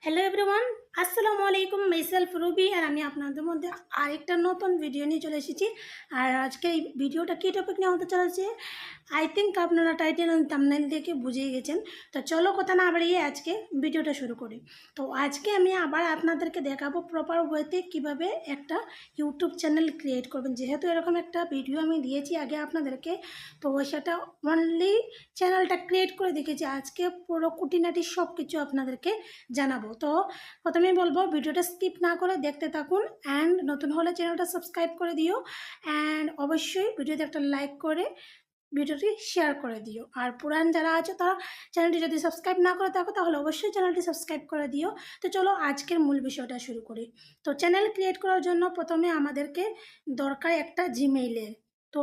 Hello everyone, আসসালামু আলাইকুম। Myself Ruby আর আমি আপনাদের মধ্যে আরেকটা নতুন ভিডিও নিয়ে চলে এসেছি। আর আজকে এই ভিডিওটা কী টপিক নিয়ে হতে চলেছে আই থিঙ্ক আপনারা টাইটেল আর থাম্বনেল দেখে বুঝেই গেছেন। তো চলো কথা না বাড়িয়ে আজকে ভিডিওটা শুরু করি। তো আজকে আমি আবার আপনাদেরকে দেখাবো প্রপার ওয়েতে কীভাবে একটা ইউটিউব চ্যানেল ক্রিয়েট করবেন। যেহেতু এরকম একটা ভিডিও আমি দিয়েছি আগে আপনাদেরকে, তো সেটা অনলি চ্যানেলটা ক্রিয়েট করে দেখেছি। আজকে পুরো খুঁটিনাটি সব কিছু আপনাদেরকে জানাবো। তো প্রথমেই বলবো ভিডিওটা স্কিপ না করে দেখতে থাকুন, অ্যান্ড নতুন হলে চ্যানেলটা সাবস্ক্রাইব করে দিও, অ্যান্ড অবশ্যই ভিডিওতে একটা লাইক করে ভিডিওটি শেয়ার করে দিও। আর পুরান যারা আছে তারা চ্যানেলটি যদি সাবস্ক্রাইব না করে থাকো তাহলে অবশ্যই চ্যানেলটি সাবস্ক্রাইব করে দিও। তো চলো আজকের মূল বিষয়টা শুরু করি। তো চ্যানেল ক্রিয়েট করার জন্য প্রথমে আমাদেরকে দরকার একটা জিমেইলের। তো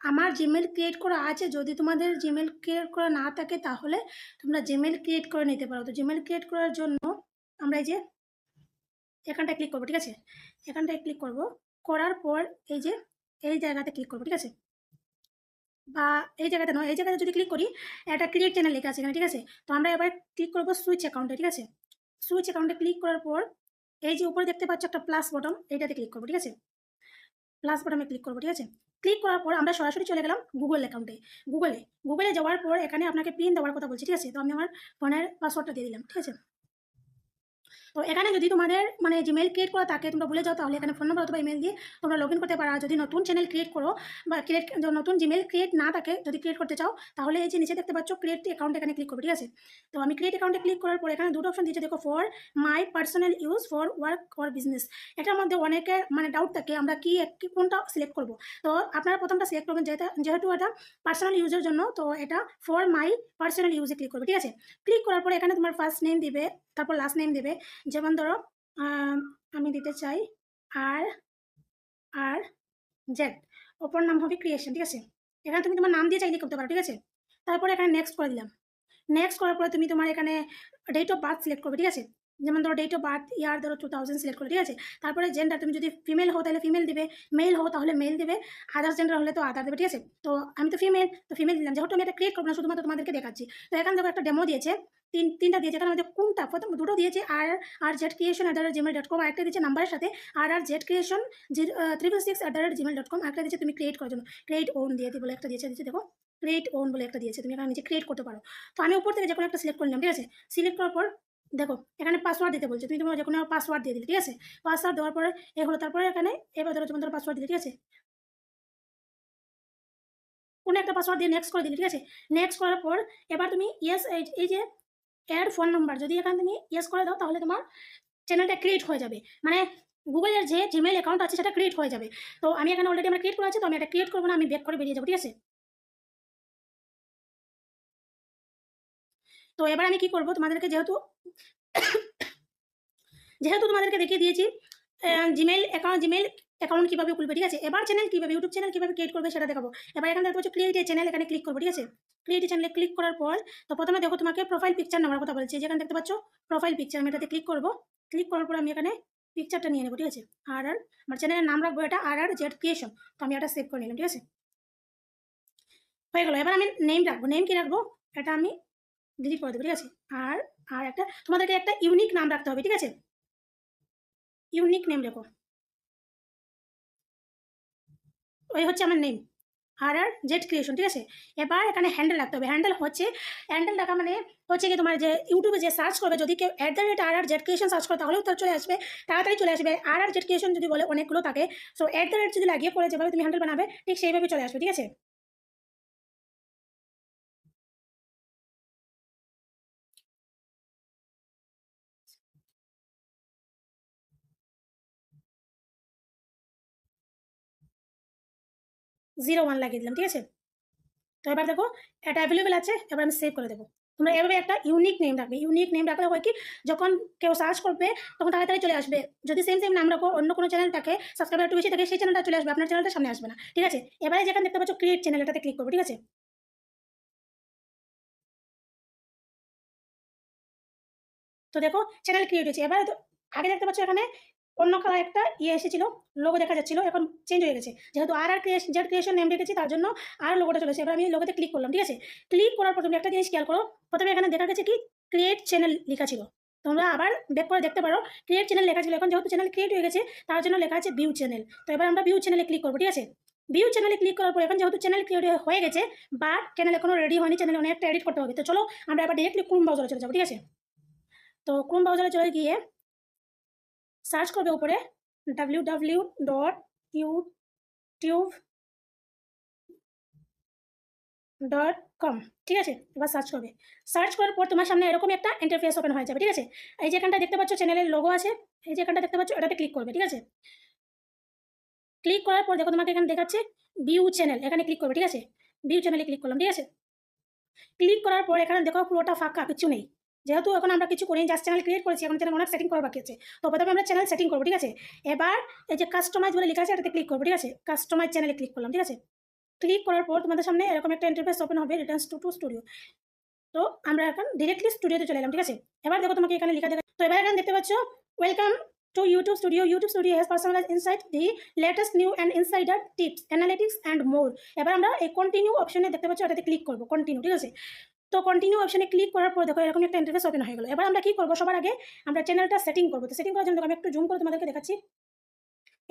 আমার জিমেল ক্রিয়েট করা আছে। যদি তোমাদের জিমেল ক্রিয়েট করা না থাকে তাহলে তোমরা জিমেল ক্রিয়েট করে নিতে পারো। তো জিমেল ক্রিয়েট করার জন্য আমরা এই যে এখানটায় ক্লিক করবো, ঠিক আছে? এখানটায় ক্লিক করব, করার পর এই যে এই জায়গাতে ক্লিক করবো, ঠিক আছে? বা এই জায়গাতে নয়, এই জায়গাতে যদি ক্লিক করি একটা ক্রিয়েট চ্যানেল লেখা আছে এখানে, ঠিক আছে? তো আমরা এবার ক্লিক করবো সুইচ অ্যাকাউন্টে, ঠিক আছে? সুইচ অ্যাকাউন্টে ক্লিক করার পর এই যে উপরে দেখতে পাচ্ছ একটা প্লাস বটন, এইটাতে ক্লিক করবো, ঠিক আছে? প্লাস বটনে ক্লিক করবো, ঠিক আছে? ক্লিক করার পর আমরা সরাসরি চলে গেলাম গুগল অ্যাকাউন্টে। গুগলে যাওয়ার পর এখানে আপনাকে পিন দেওয়ার কথা বলছি, ঠিক আছে? তো আমি আমার ফোনের পাসওয়ার্ডটা দিয়ে দিলাম, ঠিক আছে? তো এখানে যদি তোমাদের মানে জিমেল ক্রিয়েট করা থাকে তোমরা ভুলে যাও তাহলে এখানে ফোন নম্বর অথবা ইমেল দিয়ে তোমরা লগ ইন করতে পারো। যদি নতুন চ্যানেল ক্রিয়েট করো বা নতুন জিমেল ক্রিয়েট না থাকে, যদি ক্রিয়েট করতে চাও তাহলে এই যে নিচে দেখতে পাচ্ছ ক্রিয়েট অ্যাকাউন্ট, এখানে ক্লিক করবে, ঠিক আছে? তো আমি ক্রিয়েট অ্যাকাউন্টে ক্লিক করার পর এখানে দুটো অপশন দিয়েছে, দেখো, for my personal use, for work or business. এটার মধ্যে অনেকের মানে ডাউট থাকে আমরা কোনটা সিলেক্ট করবো। তো আপনারা প্রথমটা সিলেক্ট করবেন, যেহেতু এটা পার্সোনাল ইউজের জন্য। তো এটা ফর মাই পার্সোনাল ইউজে ক্লিক করবে, ঠিক আছে? ক্লিক করার পর এখানে তোমার ফার্স্ট নেম দিবে, তারপর লাস্ট নেম দেবে। যেমন ধরো আমি দিতে চাই আর আর জেড, অপর নাম হবে ক্রিয়েশন, ঠিক আছে? এখানে তুমি তোমার নাম দিয়ে চাইলে করতে পারো, ঠিক আছে? তারপরে এখানে নেক্সট করে দিলাম। নেক্সট করার পরে তুমি তোমার এখানে ডেট অফ বার্থ সিলেক্ট করবে, ঠিক আছে? যেমন ধরো ডেট অফ বার্থ ইয়ার ধরো 2000 সিলেক্ট করবে, ঠিক আছে? তারপরে জেন্ডার, তুমি যদি ফিমেল হও তাহলে ফিমেল দিবে, মেল হও তাহলে মেল দিবে, আদার্স জেন্ডার হলে তো আদার দেবে, ঠিক আছে? তো আমি তো ফিমেল, তো ফিমেল দিলাম। যেহেতু আমি এটা ক্রিয়েট করবো না, শুধুমাত্র তোমাদেরকে দেখাচ্ছি। তো এখানে দেখো একটা ডেমো দিয়েছে, তিনটা দিয়েছে। এখানে আমাদের কোনটা প্রথম দুটো দিয়েছে RR@creation@gmail.com, আরেকটা দিয়েছে নাম্বারের সাথে RR@creation 356@gmail.com, আরেকটা দিয়েছে তুমি ক্রিয়েট করার জন্য ক্রিয়েট ওন দিয়ে বলে একটা দিয়েছে, দেখো ক্রিয়েট ওন বলে একটা দিয়েছে, তুমি এখানে নিচে ক্রিয়েট করতে পারো। তো আমি উপর থেকে যে কোনো একটা সিলেক্ট করলাম, ঠিক আছে? সিলেক্ট করার পর দেখো এখানে পাসওয়ার্ড দিতে বলছে, তুমি তোমার যে কোনো পাসওয়ার্ড দিয়ে দিলে, ঠিক আছে? পাসওয়ার্ড দেওয়ার পরে এ হলো। তারপরে এখানে এবার ধরো তোমার পাসওয়ার্ড দিলে, ঠিক আছে? কোনো একটা পাসওয়ার্ড দিয়ে নেক্সট করে দিলে, ঠিক আছে? নেক্সট করার পর এবার তুমি ইয়েস, এই যে অ্যাড ফোন নাম্বার, যদি এখানে তুমি ইয়েস করে দাও তাহলে তোমার চ্যানেলটা ক্রিয়েট হয়ে যাবে, মানে গুগলের যে জিমেল অ্যাকাউন্ট আছে সেটা ক্রিয়েট হয়ে যাবে। তো আমি এখানে অলরেডি আমার ক্রিয়েট করা আছে, তো আমি এটা ক্রিয়েট করবো না, আমি ব্যাক করে বেরিয়ে যাবো, ঠিক আছে? তো এবার আমি কি করবো, তোমাদেরকে যেহেতু তোমাদেরকে দেখিয়ে দিয়েছি জিমেল অ্যাকাউন্ট কীভাবে খুলবে, ঠিক আছে? এবার ইউটিউব চ্যানেল কীভাবে ক্রিয়েট করবে সেটা দেখাবো। এবার এখানে দেখতে পাচ্ছ ক্রিয়েট এ চ্যানেল, এখানে ক্লিক করবো, ঠিক আছে? ক্রিয়েট এ চ্যানেলে ক্লিক করার পর তো প্রথমে দেখো তোমাকে প্রোফাইল পিকচার নেওয়ার কথা বলছে, যেখানে দেখতে পাচ্ছ প্রোফাইল পিকচার, আমি এটাতে ক্লিক করবো। ক্লিক করার পর আমি এখানে পিকচারটা নিয়ে নেবো, ঠিক আছে? আমার চ্যানেলের নাম রাখবো এটা RR ক্রিয়েশন। তো আমি এটা সেভ করে নিলাম, ঠিক আছে? হয়ে গেলো। এবার আমি নেম রাখবো, নেম কি রাখবো এটা আমি ডিলিট করে দেবো, ঠিক আছে? আর আর একটা তোমাদেরকে একটা ইউনিক নাম রাখতে হবে, ঠিক আছে? ইউনিক নেম রেখো, ওই হচ্ছে আমার নেম RR ক্রিয়েশন, ঠিক আছে? এবার এখানে হ্যান্ডেল রাখতে হবে। হ্যান্ডেল রাখা মানে হচ্ছে কি তোমার যে ইউটিউবে যে সার্চ করবে, যদি কেউ @RR ক্রিয়েশন সার্চ করে তাহলেও তার চলে আসবে, তাড়াতাড়ি চলে আসবে। RR ক্রিয়েশন যদি বলে অনেকগুলো থাকে, সো যদি লাগিয়ে পরে যেভাবে তুমি হ্যান্ডেল বানাবে ঠিক সেইভাবে চলে আসবে, ঠিক আছে? জিরো ওয়ান লাগিয়ে দিলাম, ঠিক আছে? তো এবার দেখো এটা অ্যাভেলেবেল আছে, এবার আমি সেভ করে দেবো। তোমরা এভাবে একটা ইউনিক নেম রাখবে। ইউনিক নেম রাখলে হয় কি, যখন কেউ সার্চ করবে তখন তাড়াতাড়ি চলে আসবে। যদি সেম নাম রাখো, অন্য কোনো চ্যানেল থাকে, সাবস্ক্রাইবার একটু বেশি থাকে, সেই চ্যানেলটা চলে আসবে, আপনার চ্যানেলটা সামনে আসবে না, ঠিক আছে? এবারে যেখানে দেখতে পাচ্ছ ক্রিয়েট চ্যানেল, এটাতে ক্লিক করবো, ঠিক আছে? তো দেখো চ্যানেল ক্রিয়েট হয়েছে। এবারে তো আগে দেখতে পাচ্ছ এখানে অন্য কালার একটা এসেছিল, লোগো দেখা যাচ্ছিল, এখন চেঞ্জ হয়ে গেছে। যেহেতু ক্রিয়েশন নেম রেখেছি তার জন্য আর লোগোটা চলেছে। এবার আমি লোগোতে ক্লিক করলাম, ঠিক আছে? ক্লিক করার পর তুমি একটা জিনিস খেয়াল করো, প্রথমে এখানে দেখা গেছে কি ক্রিয়েট চ্যানেল লেখা ছিল, তোমরা আবার ব্যাক করে দেখতে পারো, ক্রিয়েট চ্যানেল লেখা ছিল, এখন যেহেতু চ্যানেল ক্রিয়েট হয়ে গেছে তার জন্য লেখা আছে ভিউ চ্যানেল। তো এবার আমরা ভিউ চ্যানেলে ক্লিক করবো, ঠিক আছে। ভিউ চ্যানেলে ক্লিক করার পর এখন যেহেতু চ্যানেল ক্রিয়েট হয়ে গেছে, বাট চ্যানেল এখনো রেডি হয়নি, চ্যানেল অনেকটা এডিট করতে হবে। তো চলো আমরা এবার ডিরেক্টলি ক্রোম ব্রাউজারে চলে যাবো, ঠিক আছে। তো ক্রোম ব্রাউজারে চলে গিয়ে সার্চ করবে উপরে www.youtube.com, ঠিক আছে। এবার সার্চ করবে, সার্চ করার পর তোমার সামনে এরকম একটা ইন্টারফেস ওপেন হয়ে যাবে, ঠিক আছে। এই যে এখানটা দেখতে পাচ্ছ চ্যানেলের লোগো আছে, এই যে এখানটা দেখতে পাচ্ছ, এটাতে ক্লিক করবে, ঠিক আছে। ক্লিক করার পর দেখো তোমাকে এখানে দেখাচ্ছে ভিউ চ্যানেল, এখানে ক্লিক করবে, ঠিক আছে। ভিউ চ্যানেলে ক্লিক করলাম, ঠিক আছে। ক্লিক করার পর এখানে দেখো পুরোটা ফাঁকা, কিছু নেই, যেহেতু এখন আমরা কিছু করি, জাস্ট চ্যানেল ক্রিয়েট করেছি, এখন চ্যানেল অনেক সেটিং করা বাকি আছে। তো প্রথমে আমরা চ্যানেল সেটিং করবো, ঠিক আছে। এবার এই যে কাস্টমাইজ বলে লেখা আছে এটাতে ক্লিক করবো, ঠিক আছে। কাস্টমাইজ চ্যানেলে ক্লিক করলাম, ঠিক আছে। ক্লিক করার পর তোমাদের সামনে এরকম একটা ইন্টারফেস ওপেন হবে, রিটার্নস টু স্টুডিও। তো আমরা এখন ডিরেক্টলি স্টুডিওতে চলে এলাম, ঠিক আছে। এবার দেখো তোমাকে এখানে লেখা দেখা, তো এবার এখানে দেখতে পাচ্ছ welcome to YouTube Studio. YouTube Studio has personalized insight, the latest new and insider tips, analytics and more. এবার আমরা এই কন্টিনিউ অপশনে দেখতে পাচ্ছ, এটাতে ক্লিক করবো, কন্টিনিউ, ঠিক আছে। তো কন্টিনিউ অপশনে ক্লিক করার পর দেখো এরকম একটা ইন্টারফেস ওপেন হয়ে গেল। এবার আমরা কি করবো, সবার আগে আমরা চ্যানেলটা সেটিং করবো। তো সেটিং করার জন্য আমি একটু জুম করে তোমাদেরকে দেখাচ্ছি।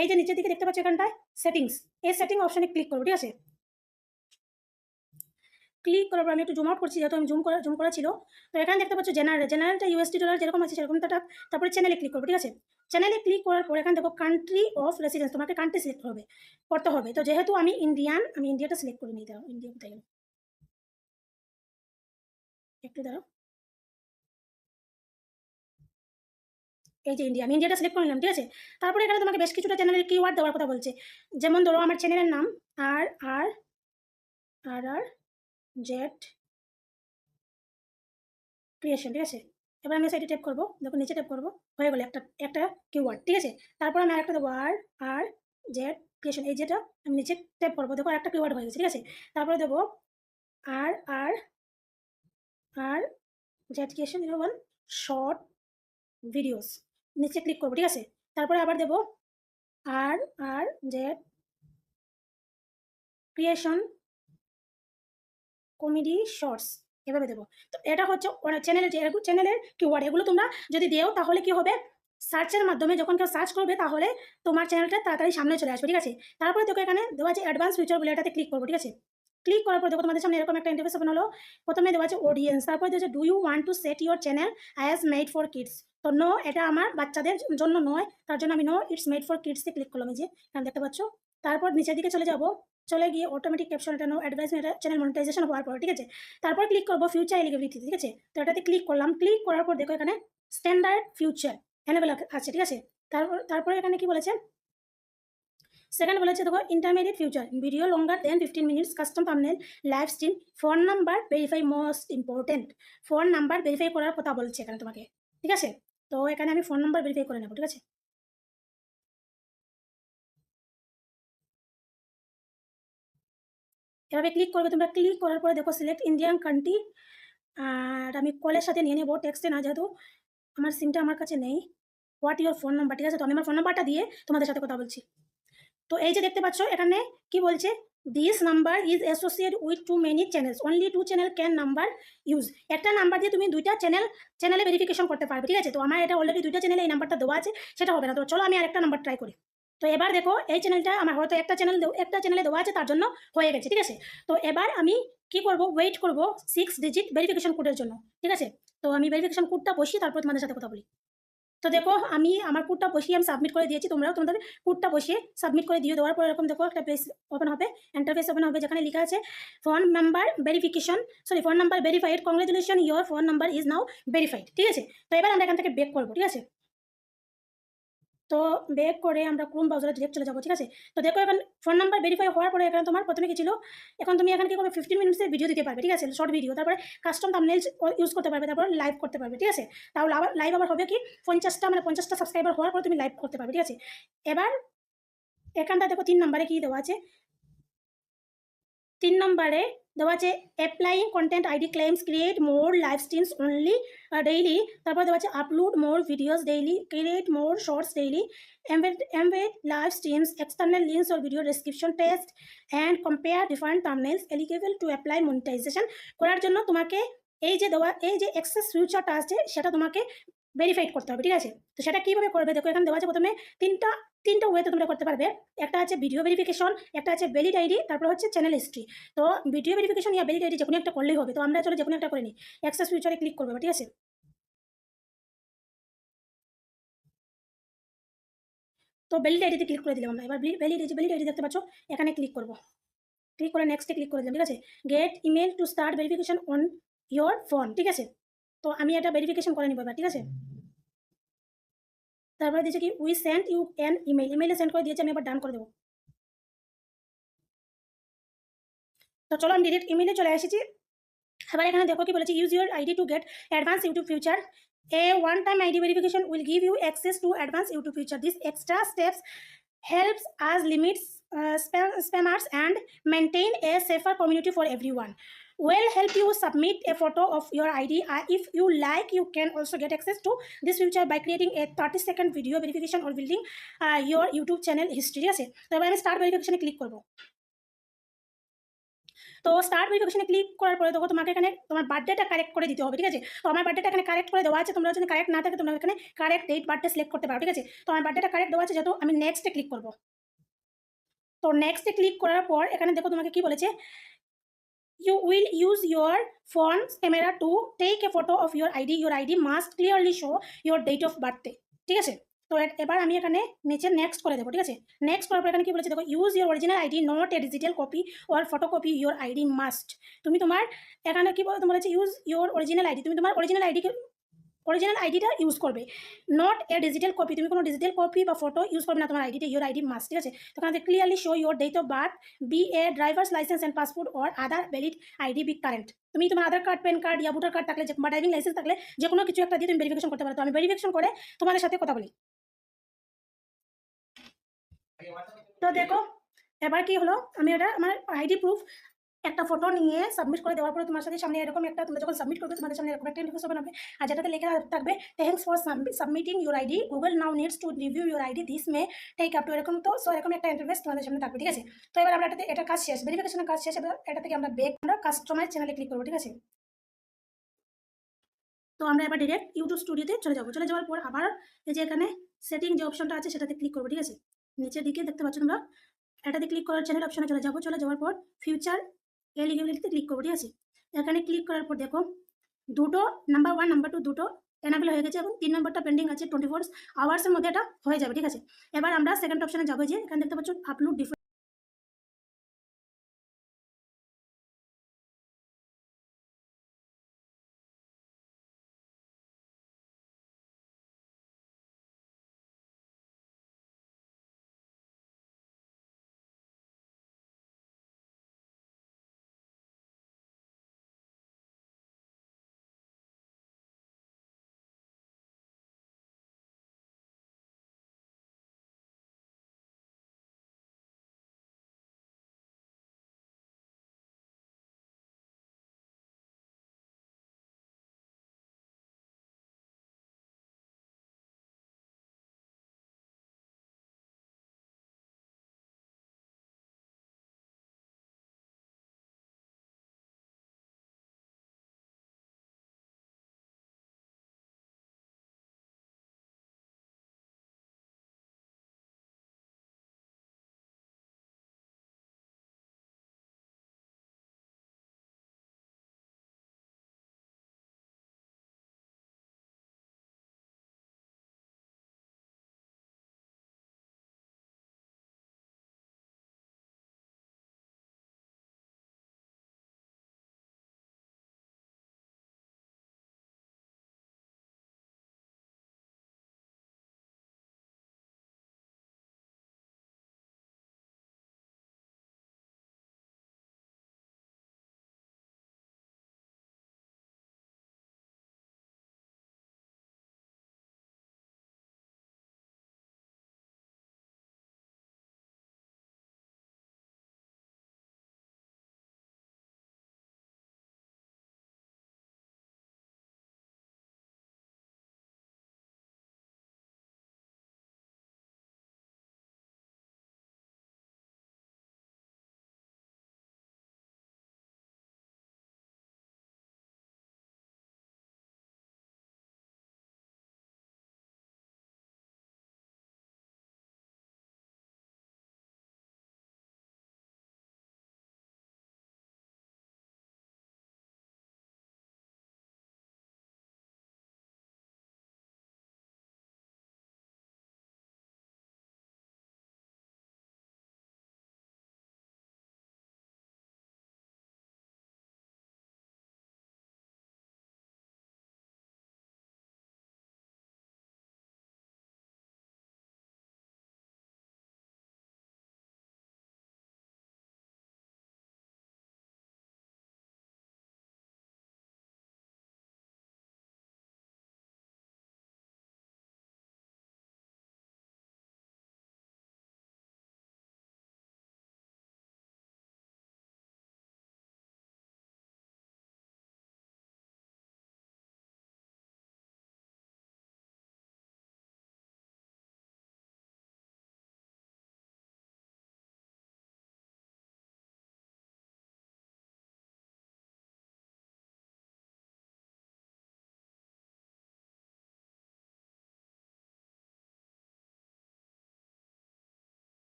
এই যে নিচের দিকে দেখতে পাচ্ছ এখানটায় সেটিংস, এই সেটিং অপশনে ক্লিক করবো, ঠিক আছে। ক্লিক করার পর আমি একটু জুম আউট করছি, যেহেতু আমি জুম করা ছিল। তো এখানে দেখতে পাচ্ছ জেনারেলটা USD ডলার যেরকম আছে সেরকম তারপরে চ্যানেলে ক্লিক করবো, ঠিক আছে। চ্যানেলে ক্লিক করার পর এখানে দেখো কান্ট্রি অফ রেসিডেন্স, তোমাকে কান্ট্রি সিলেক্ট করতে হবে। তো যেহেতু আমি ইন্ডিয়ান, আমি ইন্ডিয়াটা সিলেক্ট করে নিই। দাও, ইন্ডিয়া কোথায় গেল, একটু দাঁড়াও। এই যে ইন্ডিয়া, আমি ইন্ডিয়াটা সিলেক্ট করে নিলাম, ঠিক আছে। তারপরে এখানে তোমাকে বেশ কিছুটা চ্যানেলের কিওয়ার্ড দেওয়ার কথা বলছে, যেমন ধরো আমার চ্যানেলের নাম আর আর আর আর জেড ক্রিয়েশন, ঠিক আছে। এবার আমি সাইডে ট্যাপ করবো, দেখো নিচে ট্যাপ করবো, হয়ে গেলো একটা কিওয়ার্ড, ঠিক আছে। তারপর আমি আরেকটা দেবো আর আর জেড ক্রিয়েশন, এই যেটা আমি নিচে ট্যাপ করবো, দেখো একটা কিওয়ার্ড হয়ে গেছে, ঠিক আছে। তারপরে দেবো আর আর আর জেড ক্রিয়েশন এবং শর্ট ভিডিওস, নিচে ক্লিক করবো, ঠিক আছে। তারপরে আবার দেবো আর আর জেড ক্রিয়েশন কমেডি শর্টস, এভাবে দেবো। তো এটা হচ্ছে চ্যানেলের কিওয়ার্ড। এগুলো তোমরা যদি দেও তাহলে কি হবে, সার্চের মাধ্যমে যখন কেউ সার্চ করবে তাহলে তোমার চ্যানেলটা তাড়াতাড়ি সামনে চলে আসবে, ঠিক আছে। তারপরে তোকে এখানে দেওয়া আছে অ্যাডভান্স ফিচার বলে, এটাতে ক্লিক করবো, ঠিক আছে। ক্লিক করার পর দেখো তোমাদের সামনে এরকম একটা ইন্টারফেস ওপেন হলো। প্রথমে দেওয়া আছে অডিয়েন্স, তারপরে দেওয়া আছে do you want to set your channel as made for kids. তো নো, এটা আমার বাচ্চাদের জন্য নয়, তার জন্য আমি নো ইটস মেড ফর কিডসে ক্লিক করলাম, এই যে এখানে দেখতে পাচ্ছ। তারপর নিচের দিকে চলে যাবো, চলে গিয়ে অটোমেটিক ক্যাপশন, এটা নো অ্যাডভাইসমেন্ট, এটা চ্যানেল মনিটাইজেশন হওয়ার পর, ঠিক আছে। তারপর ক্লিক করবো ফিউচার এলিজিবিলিটি, ঠিক আছে। তো এটাতে ক্লিক করলাম, ক্লিক করার পর দেখো এখানে স্ট্যান্ডার্ড ফিউচার অ্যাভেলেবল আছে, ঠিক আছে। তারপরে এখানে কি বলেছে, সেকেন্ড বলেছে দেখো ইন্টারমিডিয়েট ফিউচার, ভিডিও লঙ্গার দেন 15 minutes, custom thumbnail, live stream, phone number verify, most important phone number verify করার কথা বলছে এখানে তোমাকে, ঠিক আছে। তো এখানে আমি ফোন নাম্বার ভেরিফাই করে নেবো, ঠিক আছে। এভাবে ক্লিক করবে তোমরা। ক্লিক করার পরে দেখো সিলেক্ট ইন্ডিয়ান কান্ট্রি, আর আমি কলের সাথে নিয়ে নেবো, টেক্সটে না, যেহেতু আমার সিমটা আমার কাছে নেই। হোয়াট ইউর ফোন নাম্বার, ঠিক আছে। তো আমি আমার ফোন নাম্বারটা দিয়ে তোমাদের সাথে কথা বলছি। তো এই যে দেখতে পাচ্ছ এখানে কি বলছে, this number is associate with too many channels, only 2 channel can number use. একটা নাম্বার দিয়ে তুমি দুইটা চ্যানেলে ভেরিফিকেশন করতে পারবে, ঠিক আছে। তো আমার এটা অলরেডি দুইটা চ্যানেলে এই নাম্বারটা দেওয়া আছে, সেটা হবে না। তো চলো আমি আরেকটা নাম্বার ট্রাই করি। তো এবার দেখো এই চ্যানেলটা আমার হয়তো একটা চ্যানেলে দেওয়া আছে, তার জন্য হয়ে গেছে, ঠিক আছে। তো এবার আমি কি করব, ওয়েট করব 6 ডিজিট ভেরিফিকেশন কোডের জন্য, ঠিক আছে। তো আমি ভেরিফিকেশন কোডটা বসিয়ে তারপর তোমাদের সাথে কথা বলি। তো দেখো আমি আমার কোডটা বসিয়ে আমি সাবমিট করে দিয়েছি, তোমরাও তোমাদের কোডটা বসিয়ে সাবমিট করে দিয়ে দেওয়ার পর এরকম দেখো একটা পেজ ওপেন হবে, ইন্টারফেস ওপেন হবে, যেখানে লেখা আছে phone number verification, phone number verified, congratulation your phone number is now verified, ঠিক আছে। তো এবার আমরা এখান থেকে বেক করবো, ঠিক আছে। তো বেক করে আমরা ক্রোম ব্রাউজারে ডিরেক্ট চলে যাবো, ঠিক আছে। তো দেখো এখন ফোন নাম্বার ভেরিফাই হওয়ার পরে এখানে তোমার প্রথমে কি ছিল, এখন তুমি এখানে কি করবে 15 মিনিটসের ভিডিও দিতে পারবে, ঠিক আছে, শর্ট ভিডিও। তারপরে কাস্টম থাম্বনেইলস ইউজ করতে পারবে, তারপর লাইভ করতে পারবে, ঠিক আছে। তাহলে আবার লাইভ আবার হবে কি 50টা সাবস্ক্রাইবার হওয়ার পর তুমি লাইভ করতে পারবে, ঠিক আছে। এবার এখানটা দেখো 3 নম্বরে কি দেওয়া আছে, 3 নম্বরে দেওয়া আছে applying content ID claims, create more live streams only daily. তারপর দেওয়া আছে upload more videos daily, create more shorts daily, embed live streams, external links or video description, test and compare different thumbnails, eligible to apply monetization. করার জন্য তোমাকে এই যে দেওয়া এই যে এক্সেস ফিউচারটা আছে সেটা তোমাকে ভেরিফাইড করতে হবে, ঠিক আছে। তো সেটা কীভাবে করবে দেখো, এখানে দেওয়া আছে প্রথমে তিনটা ওয়েতে তোমরা করতে পারবে। একটা আছে ভিডিও ভেরিফিকেশন, একটা আছে ভ্যালিড আইডি, তারপর হচ্ছে চ্যানেল হিস্ট্রি। তো ভিডিও ভেরিফিকেশন ইয়া ভ্যালিড আইডি যে কোনো একটা করলেই হবে। তো আমরা চলো যে কোনো একটা করে নিই, অ্যাক্সেস ফিউচারে ক্লিক করবো, ঠিক আছে। তো ভ্যালিড আইডিতে ক্লিক করে দিলাম আমরা। এবার ভ্যালিড আইডি দেখতে পাচ্ছ, এখানে ক্লিক করবো। ক্লিক করে নেক্সটে ক্লিক করে দিলাম, ঠিক আছে। Get email to start verification on your phone, ঠিক আছে। তো আমি এটা ভেরিফিকেশন করে নিব এবার, ঠিক আছে। তারপরে দিয়েছে কি উই সেন্ড ইউ অ্যান ইমেইলে সেন্ড করে দিয়েছে, আমি এবার ডান করে দেবো। তো চলো আমি ডিরেক্ট ইমেইলে চলে এসেছি। এবার এখানে দেখো কি বলেছে, use your ID to get advance YouTube future. A one-time ID verification will give you access to advanced YouTube feature. These extra steps helps us limit spammers and maintain a safer community for everyone. Will help you submit a photo of your ID. If you like, you can also get access to this feature by creating a 30-second video verification or building your YouTube channel history. ঠিক আছে, তো এবার আমি start ভেরিফিকেশনে click করবো। তো start ভেরিফিকেশনে click করার পরে দেখো তোমাকে এখানে তোমার বার্থডেটা কারেক্ট করে দিতে হবে, ঠিক আছে। তো আমার বার্থডেটা এখানে কারেক্ট করে দেওয়া আছে, তোমরা যদি কারেক্ট না থাকে তোমরা এখানে কারেক্ট ডেট বার্থডে সিলেক্ট করতে পারো, ঠিক আছে। তো আমার বার্থডেটা কারেক্ট দেওয়া আছে, যেহেতু আমি নেক্সটে ক্লিক করবো। তো নেক্সটে ক্লিক করার পর এখানে দেখো তোমাকে কি বলেছে, you will use your phone's camera to take a photo of your ID. Your ID must clearly show your date of birthday, ঠিক আছে। তো এবার আমি এখানে নিচে নেক্সট করে দেবো, ঠিক আছে। নেক্সট করার পর এখানে কি বলেছে দেখো, use your original ID not a digital copy or photocopy your ID must. তুমি তোমার এখানে কি বলেছে, ইউজ ইউর অরিজিনাল আইডি, তুমি তোমার অরিজিনাল আইডিটা ইউজ করবে, নট এ ডিজিটাল কপি। তুমি কোনো ডিজিটাল কপি বা ফটো ইউজ করবে না তোমার আইডিতে, ইউর আইডি মাস্ট, ঠিক আছে। তো এখানে clearly show your date of birth, be a driver's license and passport or other valid ID be current. তুমি তোমার আধার কার্ড, প্যান কার্ড ইয়া ভোটার কার্ড থাকলে বা ড্রাইভিং লাইসেন্স থাকলে যে কোনো কিছু একটা দিয়ে তুমি ভেরিফিকেশন করতে পারো। তো আমি ভেরিফিকেশন করে তোমাদের সাথে কথা বলি। তো দেখো এবার কি হলো, আমি এটা আমার আইডি প্রুফ একটা ফটো নিয়ে সাবমিট করে দেওয়ার পরে তোমার সাথে সামনে এরকম একটা, তোমরা যখন সাবমিট করবে তোমাদের সামনে এরকম একটা ইন্টারফেস ওপেন হবে, আর যেটাতে লেখা থাকবে thanks for submitting your ID, Google now needs to review your ID, this may take up to, এরকম। তো সো এরকম একটা ইন্টারফেস তোমাদের সামনে থাকবে, ঠিক আছে। তো এবার আমরা এটা কাজ শেষ, ভেরিফিকেশনের কাজ শেষ। এবার এটা থেকে আমরা ব্যাক আমরা কাস্টমাইজ চ্যানেলে ক্লিক করবো, ঠিক আছে। তো আমরা এবার ডিরেক্ট ইউটিউব স্টুডিওতে চলে যাওয়ার পর আবার এই যে এখানে সেটিং যে অপশনটা আছে সেটাতে ক্লিক করবো, ঠিক আছে। নিচের দিকে দেখতে পাচ্ছ তোমরা, এটাতে ক্লিক করার চ্যানেল অপশনে চলে যাওয়ার পর ফিউচার এলিজিবিলিটিতে ক্লিক করবো, ঠিক আছে। এখানে ক্লিক করার পর দেখো দুটো নাম্বার 1 নাম্বার 2 দুটো এনাবেল হয়ে গেছে এবং 3 নম্বরটা পেন্ডিং আছে, 24 আওয়ার্সের মধ্যে এটা হয়ে যাবে, ঠিক আছে। এবার আমরা সেকেন্ড অপশনে যাবো, যে এখানে দেখতে পাচ্ছ আপলোড